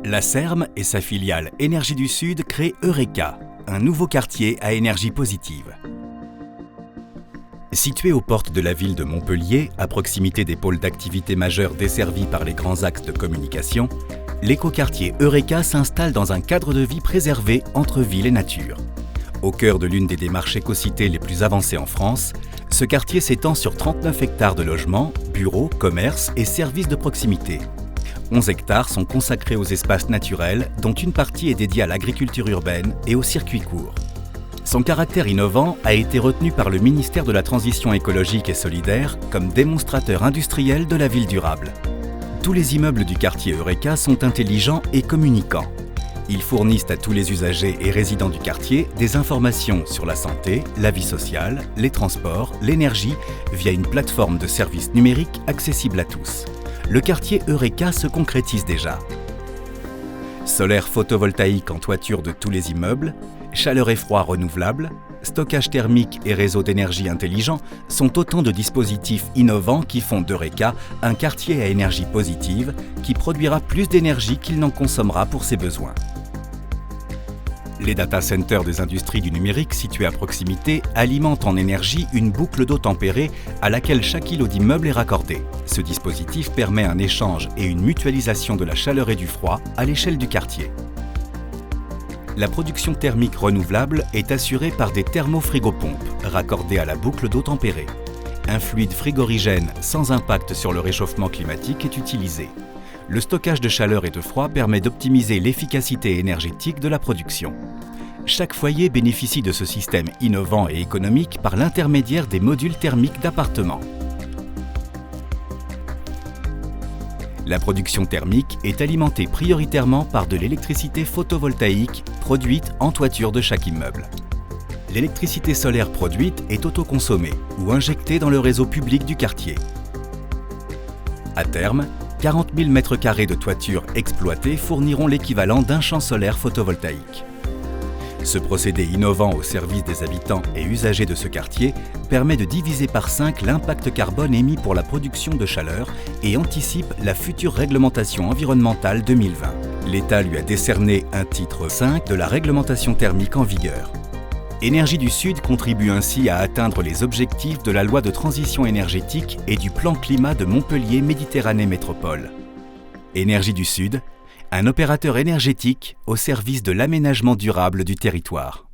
La Serme et sa filiale Énergie du Sud créent Eureka, un nouveau quartier à énergie positive. Situé aux portes de la ville de Montpellier, à proximité des pôles d'activité majeurs desservis par les grands axes de communication, l'écoquartier Eureka s'installe dans un cadre de vie préservé entre ville et nature. Au cœur de l'une des démarches éco-cités les plus avancées en France, ce quartier s'étend sur 39 hectares de logements, bureaux, commerces et services de proximité. 11 hectares sont consacrés aux espaces naturels, dont une partie est dédiée à l'agriculture urbaine et aux circuits courts. Son caractère innovant a été retenu par le ministère de la Transition écologique et solidaire comme démonstrateur industriel de la ville durable. Tous les immeubles du quartier Eureka sont intelligents et communicants. Ils fournissent à tous les usagers et résidents du quartier des informations sur la santé, la vie sociale, les transports, l'énergie via une plateforme de services numériques accessible à tous. Le quartier Eureka se concrétise déjà. Solaire photovoltaïque en toiture de tous les immeubles, chaleur et froid renouvelables, stockage thermique et réseau d'énergie intelligent sont autant de dispositifs innovants qui font d'Eureka un quartier à énergie positive qui produira plus d'énergie qu'il n'en consommera pour ses besoins. Les data centers des industries du numérique situés à proximité alimentent en énergie une boucle d'eau tempérée à laquelle chaque îlot d'immeuble est raccordé. Ce dispositif permet un échange et une mutualisation de la chaleur et du froid à l'échelle du quartier. La production thermique renouvelable est assurée par des thermofrigopompes raccordées à la boucle d'eau tempérée. Un fluide frigorigène sans impact sur le réchauffement climatique est utilisé. Le stockage de chaleur et de froid permet d'optimiser l'efficacité énergétique de la production. Chaque foyer bénéficie de ce système innovant et économique par l'intermédiaire des modules thermiques d'appartements. La production thermique est alimentée prioritairement par de l'électricité photovoltaïque produite en toiture de chaque immeuble. L'électricité solaire produite est autoconsommée ou injectée dans le réseau public du quartier. À terme, 40 000 m² de toiture exploitée fourniront l'équivalent d'un champ solaire photovoltaïque. Ce procédé innovant au service des habitants et usagers de ce quartier permet de diviser par 5 l'impact carbone émis pour la production de chaleur et anticipe la future réglementation environnementale 2020. L'État lui a décerné un titre 5 de la réglementation thermique en vigueur. Énergie du Sud contribue ainsi à atteindre les objectifs de la loi de transition énergétique et du plan climat de Montpellier Méditerranée Métropole. Énergie du Sud, un opérateur énergétique au service de l'aménagement durable du territoire.